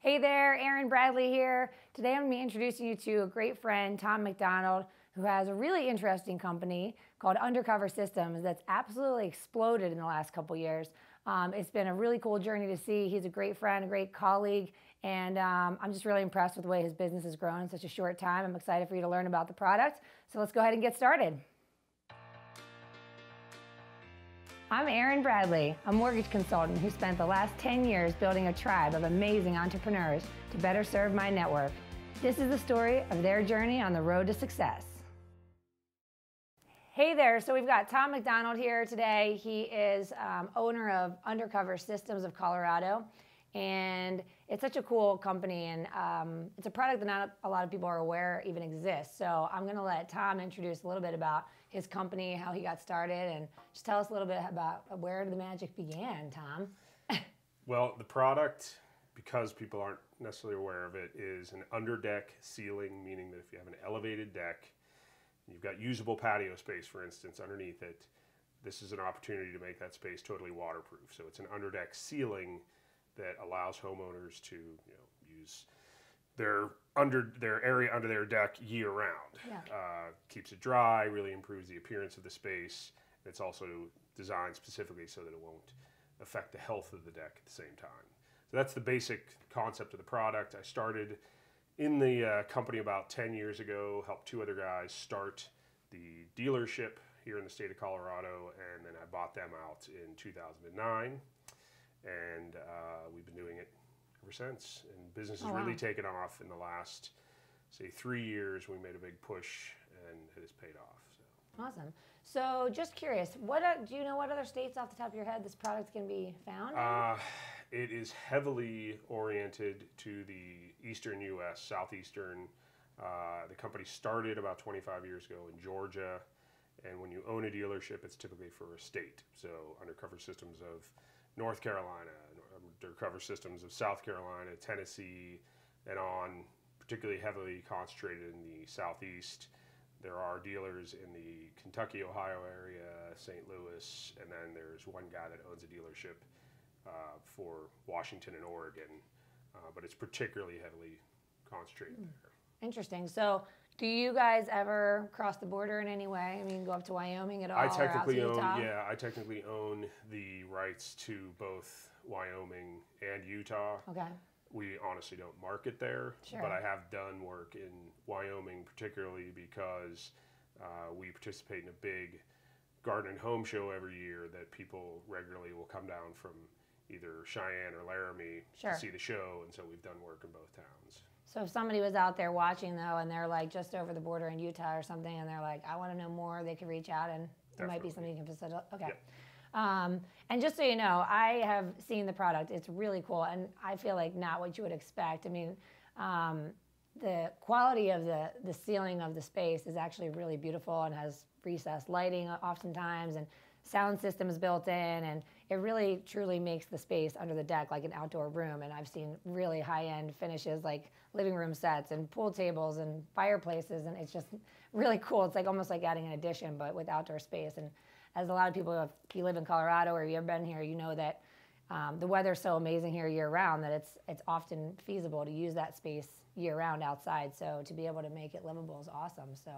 Hey there, Erin Bradley here. Today I'm going to be introducing you to a great friend, Tom McDonald, who has a really interesting company called Undercover Systems that's absolutely exploded in the last couple years. It's been a really cool journey to see. He's a great friend, a great colleague, and I'm just really impressed with the way his business has grown in such a short time. I'm excited for you to learn about the product. So let's go ahead and get started. I'm Erin Bradley, a mortgage consultant who spent the last 10 years building a tribe of amazing entrepreneurs to better serve my network. This is the story of their journey on the road to success. Hey there, so we've got Tom McDonald here today. He is owner of Undercover Systems of Colorado, and it's such a cool company, and it's a product that not a lot of people are aware even exists. So I'm gonna let Tom introduce a little bit about his company, how he got started, and just tell us a little bit about where the magic began, Tom. Well, the product, because people aren't necessarily aware of it, is an underdeck ceiling, meaning that if you have an elevated deck, you've got usable patio space, for instance, underneath it, this is an opportunity to make that space totally waterproof. So it's an underdeck ceiling that allows homeowners to use their area under their deck year round. Yeah. Keeps it dry, really improves the appearance of the space. It's also designed specifically so that it won't affect the health of the deck at the same time. So that's the basic concept of the product. I started in the company about 10 years ago, helped two other guys start the dealership here in the state of Colorado, and then I bought them out in 2009, and we've been doing it ever since. And business has really taken off in the last, say, 3 years. We made a big push, and it has paid off. So. Awesome. So just curious, do you know what other states off the top of your head this product can be found in? It is heavily oriented to the eastern U.S., southeastern. The company started about 25 years ago in Georgia, and when you own a dealership, it's typically for a state. So Undercover Systems of North Carolina, Undercover Systems of South Carolina, Tennessee, and on, particularly heavily concentrated in the southeast. There are dealers in the Kentucky, Ohio area, St. Louis, and then there's one guy that owns a dealership for Washington and Oregon, but it's particularly heavily concentrated there. Interesting. So do you guys ever cross the border in any way? I mean, go up to Wyoming at all? I technically own the rights to both Wyoming and Utah. Okay. We honestly don't market there, but I have done work in Wyoming, particularly because we participate in a big garden and home show every year that people regularly will come down from either Cheyenne or Laramie to see the show, and so we've done work in both towns. So if somebody was out there watching, though, and they're like just over the border in Utah or something, and they're like, I want to know more, they could reach out, and it might be something you can facilitate. Okay. Yep. And just so you know, I have seen the product. It's really cool, and I feel like not what you would expect. I mean, the quality of the ceiling of the space is actually really beautiful and has recessed lighting oftentimes, and sound systems built in, and it really truly makes the space under the deck like an outdoor room. And I've seen really high-end finishes like living room sets and pool tables and fireplaces, and it's just really cool. It's like almost like adding an addition but with outdoor space. And as a lot of people, if you live in Colorado or you've been here, you know that the weather's so amazing here year-round that it's often feasible to use that space year-round outside. So to be able to make it livable is awesome. So.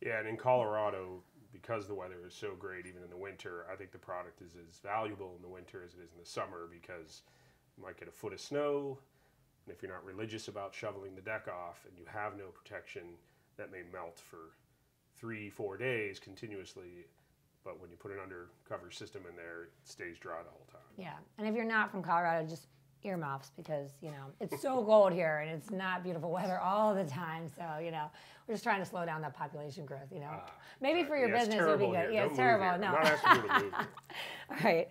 Yeah, and in Colorado, because the weather is so great even in the winter, I think the product is as valuable in the winter as it is in the summer, because you might get a foot of snow, and if you're not religious about shoveling the deck off and you have no protection, that may melt for 3-4 days continuously. But when you put an undercover system in there, it stays dry the whole time. Yeah, and if you're not from Colorado, just earmuffs, because it's so cold here and it's not beautiful weather all the time. So we're just trying to slow down that population growth. Maybe for your business it would be good. Yeah, it's terrible. No. I'm not asking you to move. All right.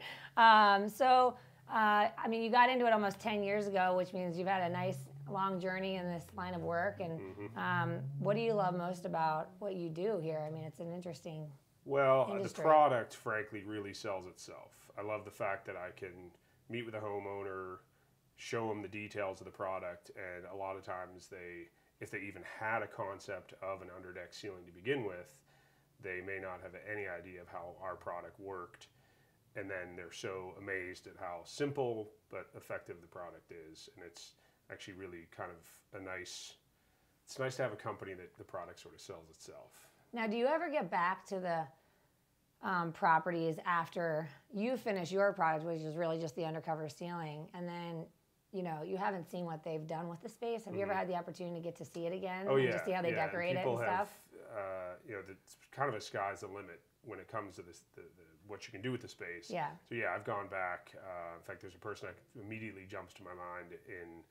So I mean, you got into it almost 10 years ago, which means you've had a nice long journey in this line of work. And what do you love most about what you do here? I mean, it's an interesting. Well, the product, frankly, really sells itself. I love the fact that I can meet with a homeowner, show them the details of the product, and a lot of times if they even had a concept of an underdeck ceiling to begin with, they may not have any idea of how our product worked. And then they're so amazed at how simple but effective the product is. And it's actually really kind of it's nice to have a company that the product sort of sells itself. Now, do you ever get back to the properties after you finish your product, which is really just the Undercover ceiling, and then you haven't seen what they've done with the space? Have you ever had the opportunity to get to see it again? Oh, yeah. And just see how they decorate it and stuff? It's kind of a sky's the limit when it comes to this, what you can do with the space. Yeah. So yeah, I've gone back. In fact, there's a person that immediately jumps to my mind in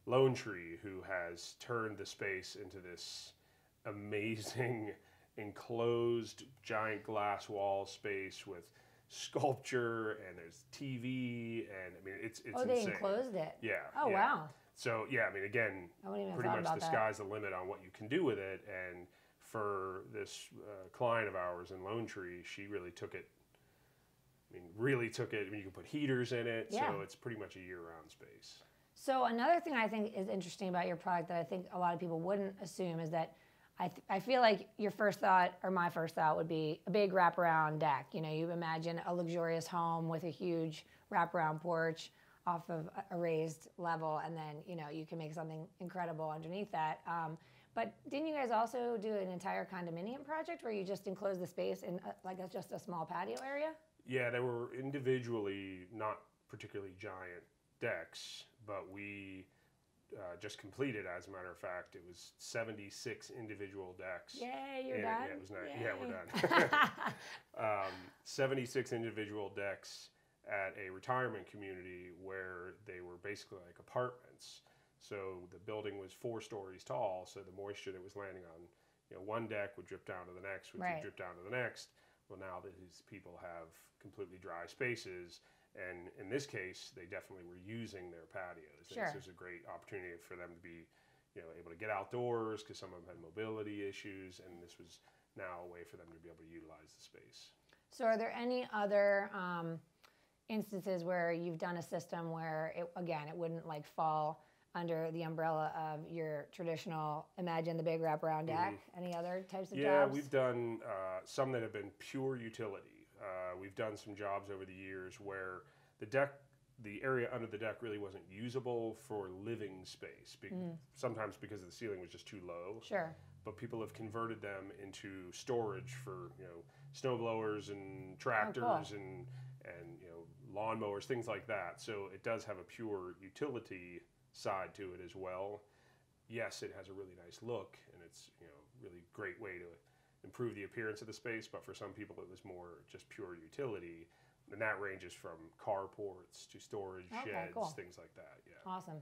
Lone Tree who has turned the space into this amazing enclosed giant glass wall space with sculpture, and there's TV, and I mean it's they insane. Enclosed it. Yeah. Oh, yeah. Wow. So yeah, I mean again, pretty much the sky's the limit on what you can do with it. And for this client of ours in Lone Tree, she really took it. I mean, you can put heaters in it, so it's pretty much a year-round space. So another thing I think is interesting about your product that I think a lot of people wouldn't assume is that I feel like your first thought, or my first thought, would be a big wraparound deck. You imagine a luxurious home with a huge wraparound porch off of a raised level, and then you can make something incredible underneath that. But didn't you guys also do an entire condominium project where you just enclosed the space in just a small patio area? Yeah, they were individually not particularly giant decks, but we just completed, as a matter of fact, it was 76 individual decks. Yay, you're done? Yeah, it was nice. Yay. Yeah, we're done. 76 individual decks at a retirement community where they were basically like apartments. So the building was 4 stories tall, so the moisture that was landing on one deck would drip down to the next, which would drip down to the next. Well, now that these people have completely dry spaces, and in this case, they definitely were using their patios. Sure. This was a great opportunity for them to be, able to get outdoors, because some of them had mobility issues, and this was now a way for them to be able to utilize the space. So are there any other instances where you've done a system where, it wouldn't fall under the umbrella of your traditional, imagine the big wraparound deck? Any other types of jobs? Yeah, we've done some that have been pure utility. We've done some jobs over the years where the area under the deck really wasn't usable for living space. Sometimes because the ceiling was just too low. Sure. But people have converted them into storage for snow blowers and tractors and lawnmowers, things like that. So it does have a pure utility side to it as well. Yes, it has a really nice look, and it's really great way to improve the appearance of the space, but for some people it was more just pure utility, and that ranges from carports to storage sheds, things like that. Yeah. Awesome.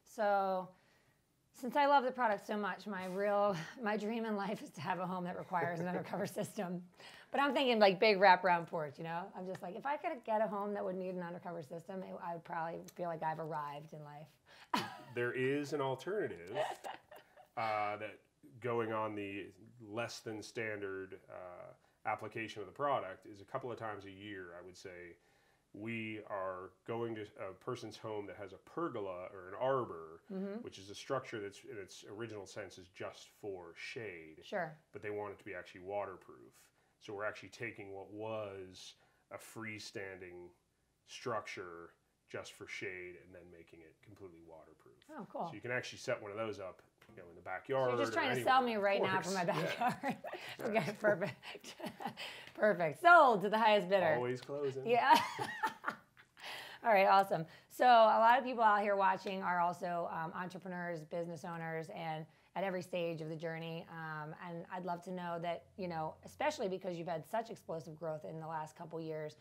So since I love the product so much, my dream in life is to have a home that requires an Undercover system. But I'm thinking big wraparound porch, I'm just if I could get a home that would need an Undercover system, I would probably feel like I've arrived in life. There is an alternative that going on the less than standard application of the product is a couple of times a year, I would say, we are going to a person's home that has a pergola or an arbor, which is a structure that's in its original sense is just for shade. Sure. But they want it to be actually waterproof. So we're actually taking what was a freestanding structure just for shade and then making it completely waterproof. Oh, cool. So you can actually set one of those up in the backyard. So you're just trying to sell me right now for my backyard. Yeah. Okay, perfect. Perfect. Sold to the highest bidder. Always closing. Yeah. All right, awesome. So a lot of people out here watching are also entrepreneurs, business owners, and at every stage of the journey. And I'd love to know that, especially because you've had such explosive growth in the last couple years,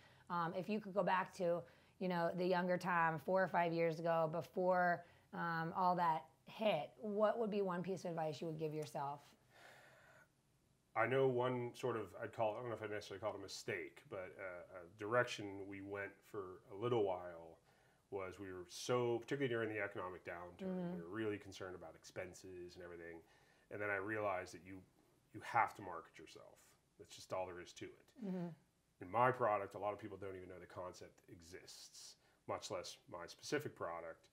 if you could go back to, the younger time, 4 or 5 years ago, before all that hit, what would be one piece of advice you would give yourself? I know one sort of, I don't know if I'd necessarily call it a mistake, but a direction we went for a little while was we were particularly during the economic downturn, we were really concerned about expenses and everything. And then I realized that you have to market yourself. That's just all there is to it. In my product, a lot of people don't even know the concept exists, much less my specific product.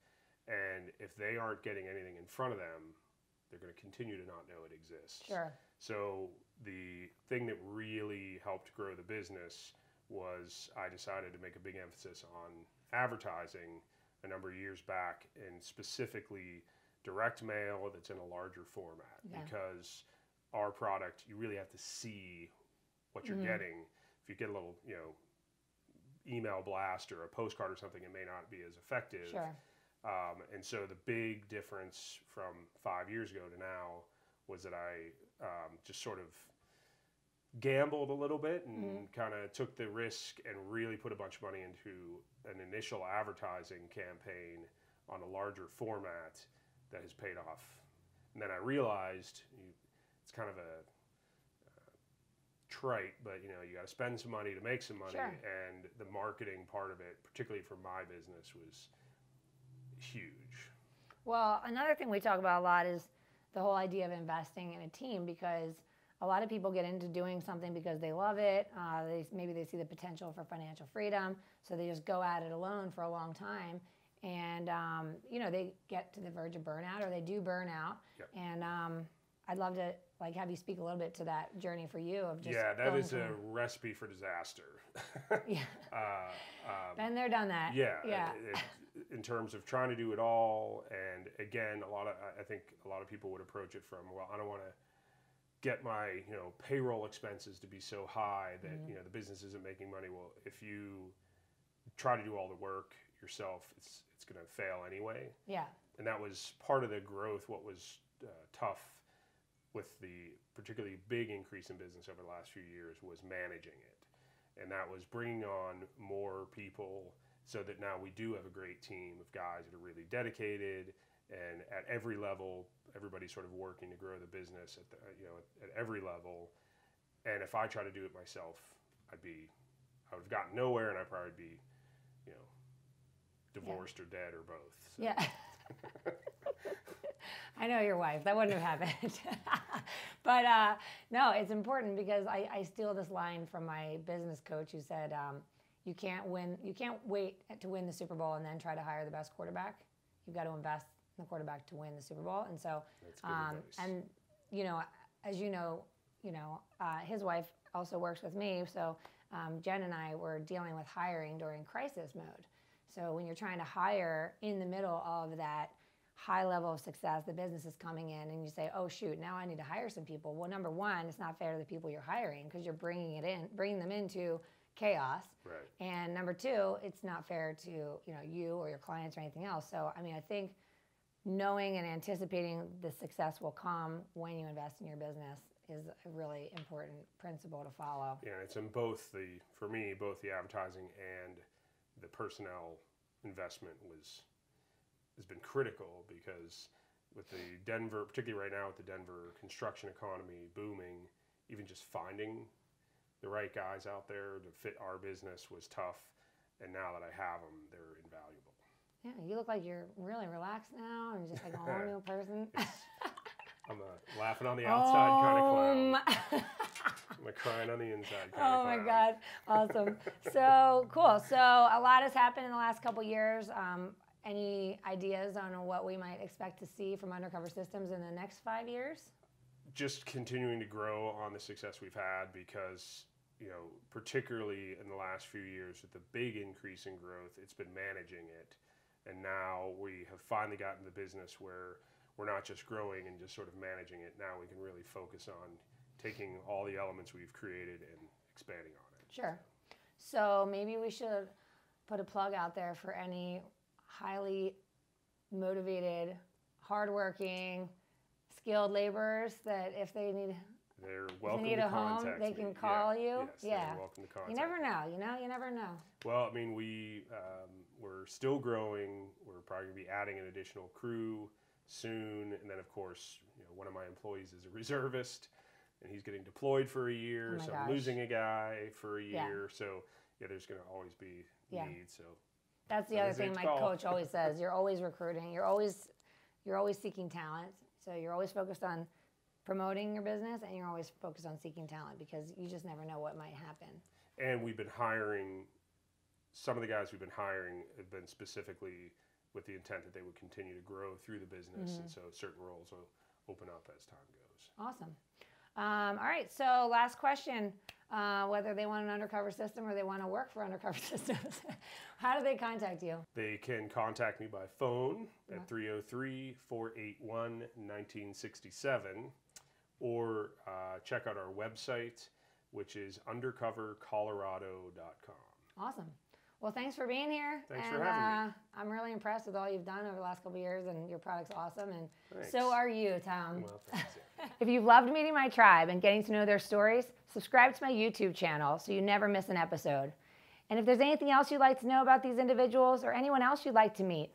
And if they aren't getting anything in front of them, they're going to continue to not know it exists. Sure. So the thing that really helped grow the business was I decided to make a big emphasis on advertising a number of years back, and specifically direct mail that's in a larger format, because our product, you really have to see what you're getting. If you get a little, email blast or a postcard or something, it may not be as effective. Sure. And so the big difference from 5 years ago to now was that I just sort of gambled a little bit and kind of took the risk and really put a bunch of money into an initial advertising campaign on a larger format that has paid off. And then I realized it's kind of a trite, but you got to spend some money to make some money. Sure. And the marketing part of it, particularly for my business, was huge. Well, another thing we talk about a lot is the whole idea of investing in a team, because a lot of people get into doing something because they love it. Maybe they see the potential for financial freedom, so they just go at it alone for a long time. And, they get to the verge of burnout, or they do burn out. Yep. And I'd love to have you speak a little bit to that journey for you of just that is a recipe for disaster. Been there, done that. In terms of trying to do it all, and again, I think a lot of people would approach it from, well, I don't want to get my payroll expenses to be so high that the business isn't making money. Well, if you try to do all the work yourself, it's going to fail anyway. Yeah. And that was part of the growth. What was tough with the particularly big increase in business over the last few years was managing it. And that was bringing on more people, so that now we do have a great team of guys that are really dedicated, and at every level, everybody's sort of working to grow the business at every level. And if I try to do it myself, I would have gotten nowhere, and I'd probably be, divorced or dead or both. So. Yeah. I know your wife. That wouldn't have happened. But no, it's important, because I steal this line from my business coach, who said, you can't wait to win the Super Bowl and then try to hire the best quarterback. You've got to invest in the quarterback to win the Super Bowl. And so, that's good advice. And as you know, his wife also works with me. So Jen and I were dealing with hiring during crisis mode. So when you're trying to hire in the middle of that high level of success, the business is coming in, and you say, oh shoot, now I need to hire some people. Well, number one, it's not fair to the people you're hiring, because you're bringing them into chaos. Right. And number two, it's not fair to you or your clients or anything else. So I think knowing and anticipating the success will come when you invest in your business is a really important principle to follow. Yeah, it's in both for me, both the advertising and the personnel investment has been critical, because with the Denver, particularly right now with the Denver construction economy booming, even just finding the right guys out there to fit our business was tough. And now that I have them, they're invaluable. Yeah, you look like you're really relaxed now and just like a whole new person. I'm a laughing on the outside kind of clown. I'm a crying on the inside kind of clown. Oh my God, awesome. So cool. So a lot has happened in the last couple years. Any ideas on what we might expect to see from Undercover Systems in the next 5 years? Just continuing to grow on the success we've had, because particularly in the last few years with the big increase in growth, it's been managing it. And now we have finally gotten the business where we're not just growing and just sort of managing it. Now we can really focus on taking all the elements we've created and expanding on it. Sure. So maybe we should put a plug out there for any highly motivated, hardworking, skilled laborers that if they need... They're welcome to contact home, they can call you. Yes, they're welcome to contact. You never know. You never know. Well, I mean, we're still growing. We're probably going to be adding an additional crew soon, and then of course, one of my employees is a reservist, and he's getting deployed for a year. Oh so gosh. I'm losing a guy for a year. So there's going to always be needs. So that's the other thing my coach always says. You're always recruiting. You're always seeking talent. So you're always focused on promoting your business, and you're always focused on seeking talent, because you just never know what might happen. And we've been hiring, some of the guys we've been hiring have been specifically with the intent that they would continue to grow through the business. And so certain roles will open up as time goes. Awesome. All right, so last question. whether they want an undercover system or they want to work for undercover systems, how do they contact you? They can contact me by phone at 303-481-1967 or check out our website, which is undercovercolorado.com. Awesome. Well, thanks for being here. Thanks for having me. I'm really impressed with all you've done over the last couple of years, and your product's awesome, and Thanks. so are you, Tom. Well, thanks. If you've loved meeting my tribe and getting to know their stories, subscribe to my YouTube channel so you never miss an episode. And if there's anything else you'd like to know about these individuals or anyone else you'd like to meet,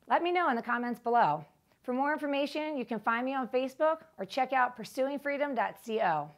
let me know in the comments below. For more information, you can find me on Facebook or check out pursuingfreedom.co.